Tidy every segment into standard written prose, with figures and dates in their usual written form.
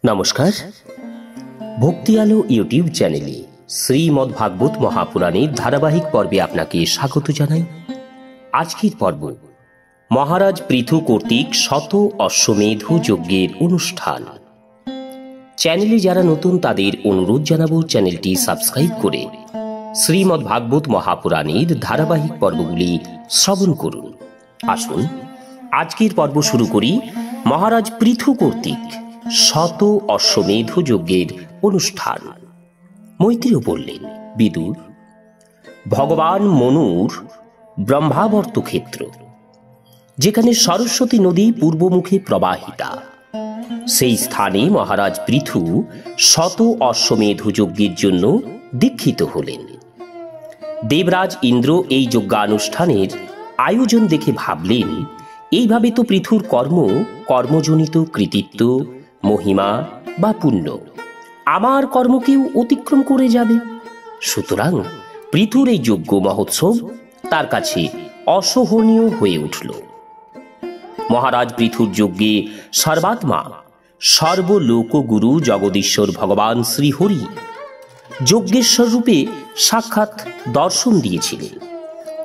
নমস্কার, ভক্তি আলো ইউটিউব চ্যানেলে শ্রীমদ্ ভাগবত মহাপুরাণের ধারাবাহিক পর্বে আপনাকে স্বাগত জানাই। আজকের পর্ব মহারাজ পৃথু কর্তৃক শত অশ্বমেধ যজ্ঞের অনুষ্ঠান। চ্যানেলে যারা নতুন তাদের অনুরোধ জানাবো চ্যানেলটি সাবস্ক্রাইব করে শ্রীমদ্ ভাগবত মহাপুরাণের ধারাবাহিক পর্বগুলি শ্রবণ করুন। আসুন আজকের পর্ব শুরু করি মহারাজ পৃথু কর্তৃক শত অশ্বমেধ যজ্ঞের অনুষ্ঠান। মৈত্রেয় বললেন, বিদুর, ভগবান মনুর ব্রহ্মাবর্ত ক্ষেত্র, যেখানে সরস্বতী নদী পূর্বমুখে প্রবাহিতা, সেই স্থানে মহারাজ পৃথু শত অশ্বমেধ যজ্ঞের জন্য দীক্ষিত হলেন। দেবরাজ ইন্দ্র এই যজ্ঞানুষ্ঠানের আয়োজন দেখে ভাবলেন, এইভাবে তো পৃথুর কর্মজনিত কৃতিত্ব, মহিমা বা পুণ্য আমার কর্মকেও অতিক্রম করে যাবে। সুতরাং পৃথুর এই যজ্ঞ মহোৎসব তার কাছে অসহনীয় হয়ে উঠল। মহারাজ পৃথুর যজ্ঞে সর্বাত্মা সর্বলোকগুরু জগদীশ্বর ভগবান শ্রীহরি যজ্ঞেশ্বর রূপে সাক্ষাৎ দর্শন দিয়েছিলেন।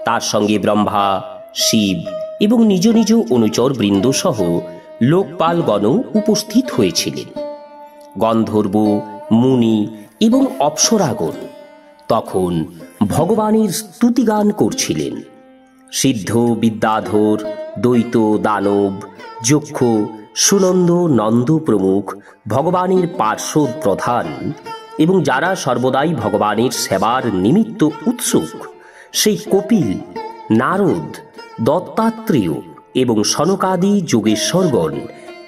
তার সঙ্গে ব্রহ্মা, শিব এবং নিজ নিজ অনুচর বৃন্দ সহ লোকপালগণ উপস্থিত হয়েছিলেন। গন্ধর্ব, মুনি এবং অপ্সরাগণ তখন ভগবানের স্তুতিগান করছিলেন। সিদ্ধ, বিদ্যাধর, দ্বৈত, দানব, যক্ষ, সুনন্দ, নন্দ প্রমুখ ভগবানের পার্শ্বদ প্রধান এবং যারা সর্বদাই ভগবানের সেবার নিমিত্ত উৎসুক, সেই কপিল, নারদ, দত্তাত্রেয় এবং সনকাদি যোগেশ্বরগণ,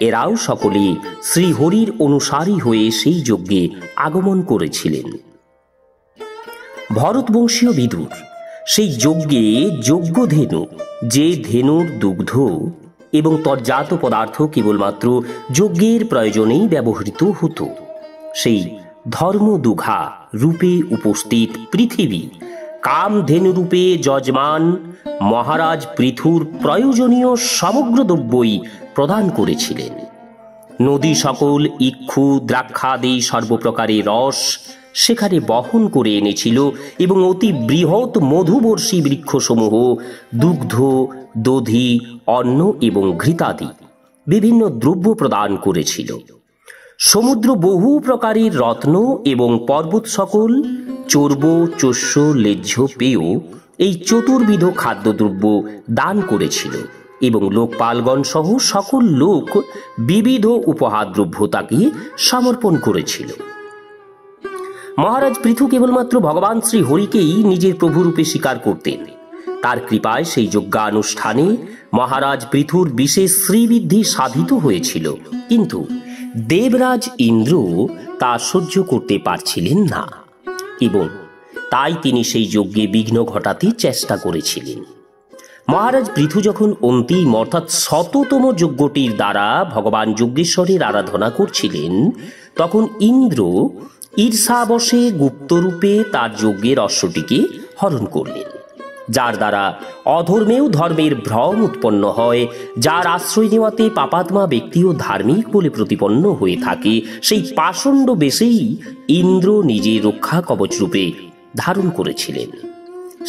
এরাও সকলে শ্রীহরির অনুসারী হয়ে সেই যজ্ঞে আগমন করেছিলেন। ভরতবংশীয় বিদুর সেই যজ্ঞে যজ্ঞধেনু, যে ধেনুর দুগ্ধ এবং তজ্জাত পদার্থ কেবলমাত্র যজ্ঞের প্রয়োজনেই ব্যবহৃত হতো, সেই ধর্মদুঘা রূপে উপস্থিত পৃথিবী কামধেনু রূপে যজমান মহারাজ পৃথুর প্রয়োজনীয় সমগ্র দ্রব্যই প্রদান করেছিলেন। নদী সকল ইক্ষু, দ্রাক্ষাদি সর্বপ্রকারের রস সেখানে বহন করে এনেছিল এবং অতি বৃহৎ মধুবর্ষী বৃক্ষসমূহ দুগ্ধ, দধি, অন্ন এবং ঘৃতাদি বিভিন্ন দ্রব্য প্রদান করেছিল। সমুদ্র বহু প্রকারের রত্ন এবং পর্বত সকল চর্ব, চস্য, লেহ্য পেয় এই চতুর্বিধ খাদ্যদ্রব্য দান করেছিল এবং লোকপালগণ সহ সকল লোক বিবিধ উপহারদ্রব্য তাকে সমর্পণ করেছিল। মহারাজ পৃথু কেবলমাত্র ভগবান শ্রী হরিকেই নিজের প্রভুরূপে স্বীকার করতেন। তার কৃপায় সেই যজ্ঞানুষ্ঠানে মহারাজ পৃথুর বিশেষ শ্রীবৃদ্ধি সাধিত হয়েছিল, কিন্তু দেবরাজ ইন্দ্র তা সহ্য করতে পারছিলেন না এবং তাই তিনি সেই যজ্ঞে বিঘ্ন ঘটাতে চেষ্টা করেছিলেন। মহারাজ পৃথু যখন অন্তিম অর্থাৎ শততম যজ্ঞটির দ্বারা ভগবান যজ্ঞেশ্বরের আরাধনা করছিলেন, তখন ইন্দ্র ঈর্ষাবশে গুপ্তরূপে তার যজ্ঞের অশ্বটিকে হরণ করলেন, যার দ্বারা অধর্মেও ধর্মের ভ্রম উৎপন্ন হয়। যার আশ্রয় নেওয়াতে পাপাত্মা ব্যক্তিও ধার্মিক বলে প্রতিপন্ন হয়ে থাকে, সেই পাষণ্ড বেশেই ইন্দ্র নিজে রক্ষা কবচ রূপে ধারণ করেছিলেন।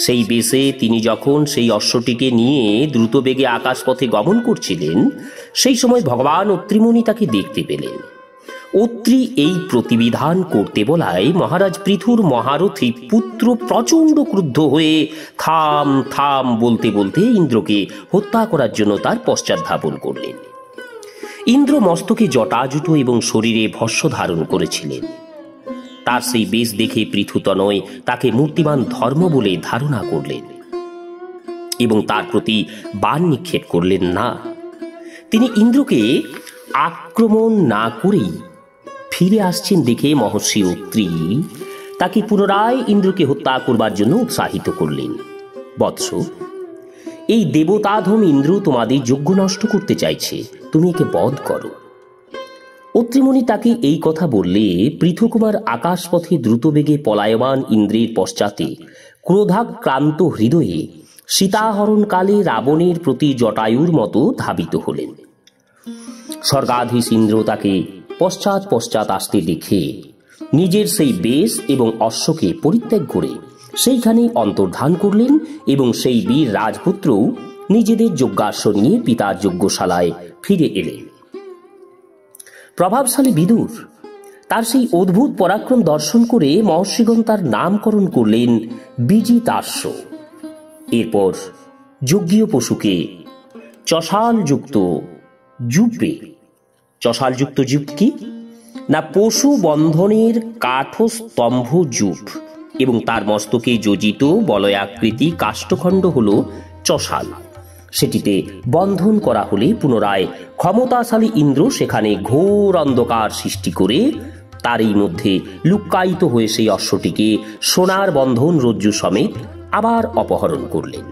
সেই বেশে তিনি যখন সেই অশ্বটিকে নিয়ে দ্রুত বেগে আকাশপথে গমন করছিলেন, সেই সময় ভগবান অত্রিমুনি তাকে দেখতে পেলেন। অত্রি এই প্রতিবিধান করতে বলায় মহারাজ পৃথুর মহারথী পুত্র প্রচণ্ড ক্রুদ্ধ হয়ে থাম থাম বলতে বলতে ইন্দ্রকে হত্যা করার জন্য তার পশ্চাৎ ধাবন করলেন। ইন্দ্র মস্তকে জটাজুটো এবং শরীরে ভস্য ধারণ করেছিলেন। তার সেই বেশ দেখে পৃথুতনয় তাকে মূর্তিমান ধর্ম বলে ধারণা করলেন এবং তার প্রতি বাণ নিক্ষেপ করলেন না। তিনি ইন্দ্রকে আক্রমণ না করেই ফিরে আসছেন দেখে মহর্ষি অত্রি তাকে পুনরায় ইন্দ্রকে হত্যা করবার জন্য উৎসাহিত করলেন। বৎস, এই দেবতাধম ইন্দ্র তোমাদের যজ্ঞ নষ্ট করতে চাইছে, তুমি একে বধ করো। অত্রিমুনি তাকে এই কথা বললে পৃথুকুমার আকাশপথে দ্রুতবেগে পলায়মান ইন্দ্রের পশ্চাতে ক্রোধাক্রান্ত হৃদয়ে সীতাহরণকালে রাবণের প্রতি জটায়ুর মতো ধাবিত হলেন। স্বর্গাধীশ ইন্দ্র তাকে পশ্চাৎ পশ্চাৎ আসতে দেখে নিজের সেই বেশ এবং অশ্বকে পরিত্যাগ করে সেইখানেই অন্তর্ধান করলেন এবং সেই বীর রাজপুত্রও নিজেদের যজ্ঞাশ্ব নিয়ে পিতার যজ্ঞশালায় ফিরে এলেন। প্রভাবশালী বিদুর তার সেই অদ্ভুত পরাক্রম দর্শন করে মহর্ষিগণ তার নামকরণ করলেন বিজিতাশ্ব। এরপর যজ্ঞীয় পশুকে চষালযুক্ত যূপ কি না, পশু বন্ধনের কাঠস্তম্ভ যূপ এবং তার মস্তকে যোজিত বলয়াকৃতি কাষ্ঠখণ্ড হল চষাল। সেটিতে বন্ধন করা হলে পুনরায় ক্ষমতাশালী ইন্দ্র সেখানে ঘোর অন্ধকার সৃষ্টি করে তারই মধ্যে লুক্কায়িত হয়ে সেই অশ্বটিকে সোনার বন্ধন রজ্জু সমেত আবার অপহরণ করলেন।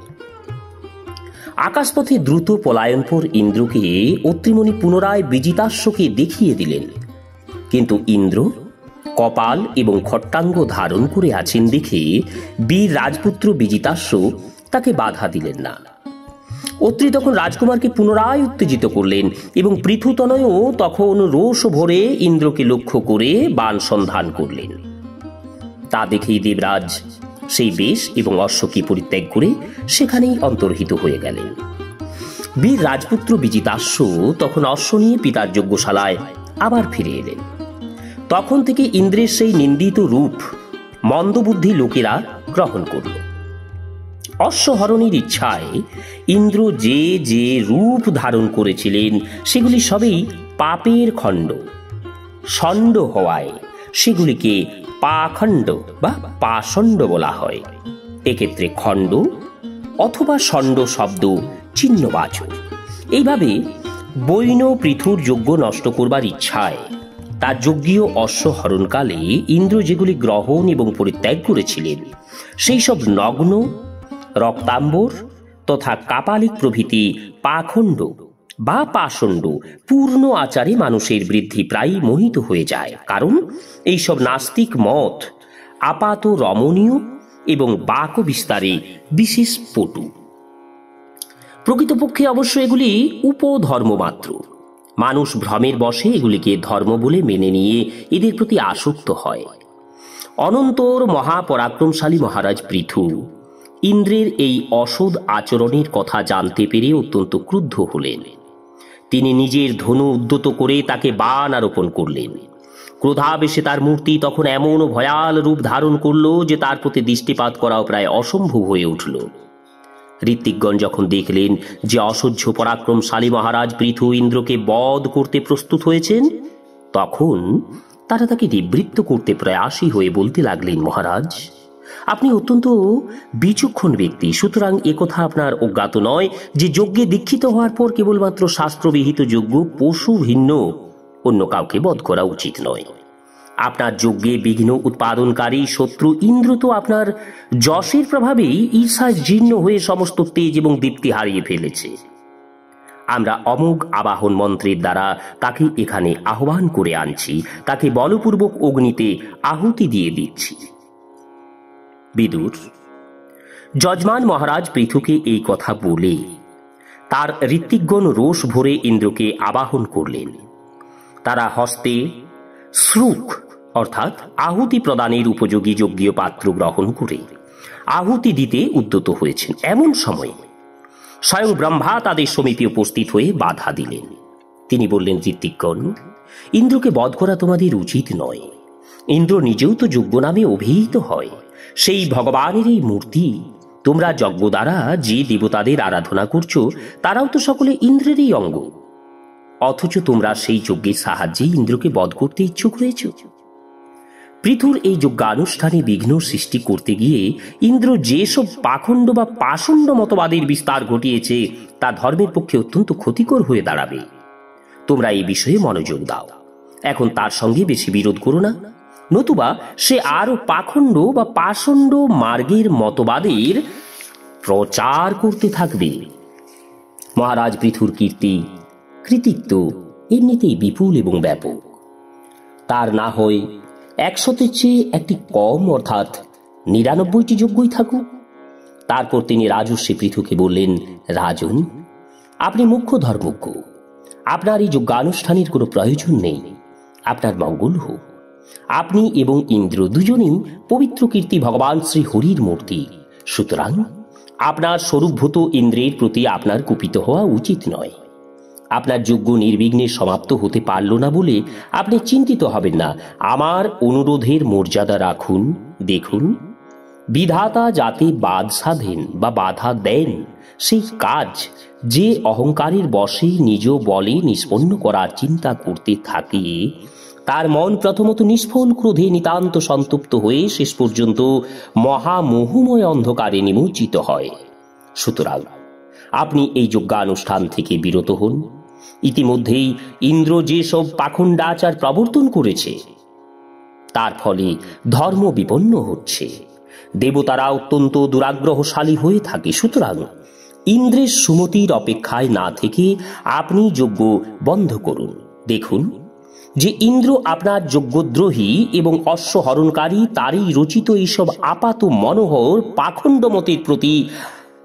আকাশপথে দ্রুত পলায়নপর ইন্দ্রকে অত্রিমণি পুনরায় বিজিতাশ্বকে দেখিয়ে দিলেন, কিন্তু ইন্দ্র কপাল এবং খট্টাঙ্গ ধারণ করে আছেন দেখে বীর রাজপুত্র বিজিতাশ্ব তাকে বাধা দিলেন না। অত্রি তখন রাজকুমারকে পুনরায় উত্তেজিত করলেন এবং পৃথুতনয়ও তখন রোষ ভরে ইন্দ্রকে লক্ষ্য করে বাণ সন্ধান করলেন। তা দেখেই দেবরাজ সেই বেশ এবং অশ্বকে পরিত্যাগ করে সেখানেই অন্তর্হিত হয়ে গেলেন। বীর রাজপুত্র বিজিতাশ্ব তখন অশ্ব নিয়ে পিতার যজ্ঞশালায় আবার ফিরে এলেন। তখন থেকে ইন্দ্রের সেই নিন্দিত রূপ মন্দবুদ্ধি লোকেরা গ্রহণ করল। অশ্বহরণের ইচ্ছায় ইন্দ্র যে যে রূপ ধারণ করেছিলেন সেগুলি সবই পাপের খণ্ড। ষণ্ড হওয়ায় সেগুলিকে পাখণ্ড বা পাষণ্ড বলা হয়। এক্ষেত্রে খণ্ড অথবা ষণ্ড শব্দ চিহ্নবাচক। এইভাবে বৈন পৃথুর যজ্ঞ নষ্ট করবার ইচ্ছায় তার যজ্ঞীয় অশ্বহরণকালে ইন্দ্র যেগুলি গ্রহণ এবং পরিত্যাগ করেছিলেন সেই সব নগ্ন, রক্তাম্বর তথা কাপালিক প্রভৃতি পাখণ্ড বা পাষণ্ড পূর্ণ আচারে মানুষের বৃদ্ধি প্রায় মোহিত হয়ে যায়, কারণ এইসব নাস্তিক মত আপাত রমণীয় এবং বাক বিস্তারে বিশেষ পটু। প্রকৃতপক্ষে অবশ্য এগুলি উপধর্ম মাত্র। মানুষ ভ্রমের বশে এগুলিকে ধর্ম বলে মেনে নিয়ে এদের প্রতি আসক্ত হয়। অনন্তর মহাপরাক্রমশালী মহারাজ পৃথু ইন্দ্রের এই অসৎ আচরণের কথা জানতে পেরে অত্যন্ত ক্রুদ্ধ হলেন। তিনি নিজের ধনু উদ্যত করে তাকে বাণ আরোপণ করলেন। ক্রোধাবেশে তার মূর্তি তখন এমন ভয়াল রূপ ধারণ করল যে তার প্রতি দৃষ্টিপাত করাও প্রায় অসম্ভব হয়ে উঠল। ঋত্বিকগণ যখন দেখলেন যে অসহ্য পরাক্রমশালী মহারাজ পৃথু ইন্দ্রকে বধ করতে প্রস্তুত হয়েছেন, তখন তারা তাকে নিবৃত্ত করতে প্রয়াসী হয়ে বলতে লাগলেন, মহারাজ, আপনি অত্যন্ত বিচক্ষণ ব্যক্তি, সুতরাং একথা আপনার অজ্ঞাত নয় যে যজ্ঞে দীক্ষিত হওয়ার পর কেবলমাত্র শাস্ত্রবিহিত যজ্ঞ পশু ভিন্ন অন্য কাউকে বধ করা উচিত নয়। আপনার যজ্ঞে বিঘ্ন উৎপাদনকারী শত্রু ইন্দ্র তো আপনার যশের প্রভাবেই ঈর্ষায় জীর্ণ হয়ে সমস্ত তেজ এবং দীপ্তি হারিয়ে ফেলেছে। আমরা অমোঘ আবাহন মন্ত্রের দ্বারা তাকে এখানে আহ্বান করে আনছি, তাকে বলপূর্বক অগ্নিতে আহুতি দিয়ে দিচ্ছি। বিদুর যজমান মহারাজ পৃথুকে এই কথা বলে তার ঋত্বিকগণ রোষ ভরে ইন্দ্রকে আবাহন করলেন। তারা হস্তে শ্রুক অর্থাৎ আহুতি প্রদানের উপযোগী যজ্ঞীয় পাত্র গ্রহণ করে আহুতি দিতে উদ্যত হয়েছেন। এমন সময় স্বয়ং ব্রহ্মা তাদের সমীপে উপস্থিত হয়ে বাধা দিলেন। তিনি বললেন, ঋত্বিকগণ, ইন্দ্রকে বধ করা তোমাদের উচিত নয়। ইন্দ্র নিজেও তো যজ্ঞ নামে অভিহিত হয়। সেই ভগবানের এই মূর্তি। তোমরা যজ্ঞ দ্বারা যে দেবতাদের আরাধনা করছো তারাও তো সকলে ইন্দ্রেরই অঙ্গ, অথচ তোমরা সেই যজ্ঞের সাহায্যে ইন্দ্রকে বধ করতে ইচ্ছুক হয়েছ। পৃথুর এই যজ্ঞানুষ্ঠানে বিঘ্ন সৃষ্টি করতে গিয়ে ইন্দ্র যেসব পাখণ্ড বা পাষণ্ড মতবাদের বিস্তার ঘটিয়েছে তা ধর্মের পক্ষে অত্যন্ত ক্ষতিকর হয়ে দাঁড়াবে। তোমরা এই বিষয়ে মনোযোগ দাও। এখন তার সঙ্গে বেশি বিরোধ করো না, নতুবা সে আরো পাখণ্ড বা পাষণ্ড মার্গের মতবাদের প্রচার করতে থাকবে। মহারাজ পৃথুর কীর্তি কৃতিত্ব এমনিতেই বিপুল এবং ব্যাপক। তার না হয় 100-র চেয়ে একটি কম অর্থাৎ 99টি যজ্ঞই থাকুক। তারপর তিনি রাজর্ষি পৃথুকে বললেন, রাজন, আপনি মুখ্য ধর্মজ্ঞ, আপনার এই যজ্ঞানুষ্ঠানের কোনো প্রয়োজন নেই। আপনার মঙ্গল হোক। আপনি এবং ইন্দ্র দুজনেই পবিত্র কীর্তি ভগবান শ্রী হরির মূর্তি, সুতরাং আপনার স্বরূপভূত ইন্দ্রের প্রতি আপনার কুপিত হওয়া উচিত নয়। আপনার যজ্ঞ নির্বিঘ্নে সমাপ্ত হতে পারল না বলে আপনি চিন্তিত হবেন না। আমার অনুরোধের মর্যাদা রাখুন। দেখুন, বিধাতা যাতে বাদ সাধেন বা বাধা দেন, সেই কাজ যে অহংকারের বশে নিজ বলে নিষ্পন্ন করার চিন্তা করতে থাকে, তার মন প্রথমত নিষ্ফল ক্রোধে নিতান্ত সন্তপ্ত হয়ে শেষ পর্যন্ত মহামোহময় অন্ধকারে নিমজ্জিত হয়। সুতরাং আপনি এই যজ্ঞানুষ্ঠান থেকে বিরত হন। ইতিমধ্যেই ইন্দ্র যেসব পাখণ্ডাচার প্রবর্তন করেছে, তার ফলে ধর্ম বিপন্ন হচ্ছে। দেবতারা অত্যন্ত দুরাগ্রহশালী হয়ে থাকে। সুতরাং ইন্দ্রের সুমতির অপেক্ষায় না থেকে আপনি যজ্ঞ বন্ধ করুন। দেখুন যে ইন্দ্র আপনার যজ্ঞদ্রোহী এবং অশ্বহরণকারী তারই রচিত এইসব আপাত মনোহর পাখণ্ড মতের প্রতি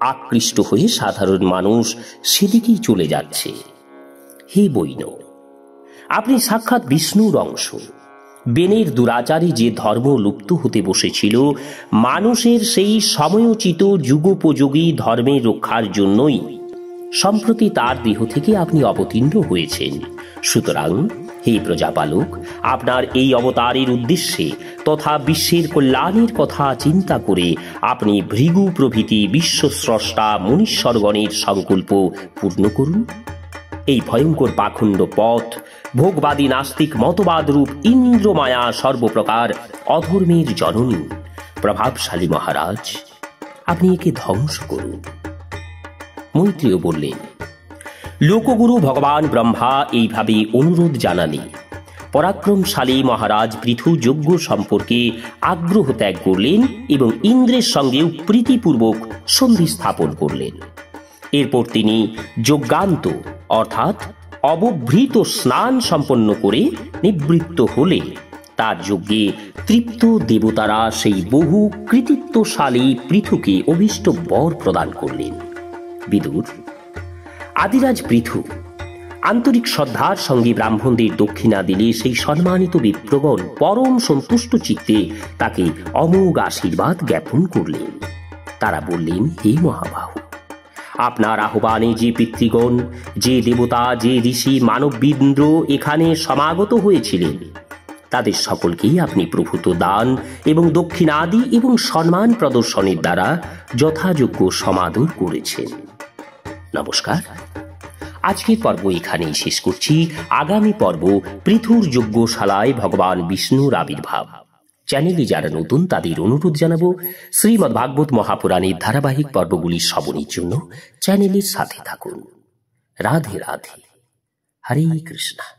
আকৃষ্ট হয়ে সাধারণ মানুষ সেদিকেই চলে যাচ্ছে। হে বৈন, আপনি সাক্ষাৎ বিষ্ণুর অংশ। বেনের দুরাচারে যে ধর্ম লুপ্ত হতে বসেছিল, মানুষের সেই সময়োচিত যুগোপযোগী ধর্মের রক্ষার জন্যই সম্প্রতি তার দেহ থেকে আপনি অবতীর্ণ হয়েছেন। সুতরাং হে প্রজাপালক, আপনার এই অবতারের উদ্দেশ্যে তথা বিশ্বের কল্যাণের কথা চিন্তা করে আপনি ভৃগু প্রভৃতি বিশ্বস্রষ্টা মুনীশ্বরগণের সংকল্প পূর্ণ করুন। এই ভয়ঙ্কর পাখণ্ড পথ, ভোগবাদী নাস্তিক মতবাদ রূপ ইন্দ্রমায়া সর্বপ্রকার অধর্মের জননী, প্রভাবশালী মহারাজ, আপনি একে ধ্বংস করুন। মৈত্রেয় বললেন, লোকগুরু ভগবান ব্রহ্মা এইভাবে অনুরোধ জানালে পরাক্রমশালী মহারাজ পৃথু যজ্ঞ সম্পর্কে আগ্রহ ত্যাগ করলেন এবং ইন্দ্রের সঙ্গেও প্রীতিপূর্বক সন্ধি স্থাপন করলেন। এরপর তিনি যজ্ঞান্ত অর্থাৎ অবভৃত স্নান সম্পন্ন করে নিবৃত্ত হলে তার যজ্ঞে তৃপ্ত দেবতারা সেই বহু কৃতিত্বশালী পৃথুকে অভীষ্ট বর প্রদান করলেন। বিদুর, আদিরাজ পৃথু আন্তরিক শ্রদ্ধার সঙ্গে ব্রাহ্মণদের দক্ষিণা দিলে সেই সম্মানিত বিপ্রগণ পরম সন্তুষ্ট চিত্তে তাকে অমোঘ আশীর্বাদ জ্ঞাপন করলেন। তারা বললেন, হে মহাবাহু, আপনার আহ্বানে যে পিতৃগণ, যে দেবতা, যে ঋষি, মানববৃন্দ এখানে সমাগত হয়েছিলেন, তাদের সকলকেই আপনি প্রভূত দান এবং দক্ষিণাদি এবং সম্মান প্রদর্শনের দ্বারা যথাযোগ্য সমাদর করেছেন। নমস্কার। আজকের পর্ব এখানেই শেষ করছি। আগামী পর্ব পৃথুর যজ্ঞশালায় ভগবান বিষ্ণুর আবির্ভাব। চ্যানেলে যারা নতুন তাদের অনুরোধ জানাবো, শ্রীমদ্ভাগবত মহাপুরাণের ধারাবাহিক পর্বগুলি শ্রবণের জন্য চ্যানেলের সাথে থাকুন। রাধে রাধে। হরে কৃষ্ণ।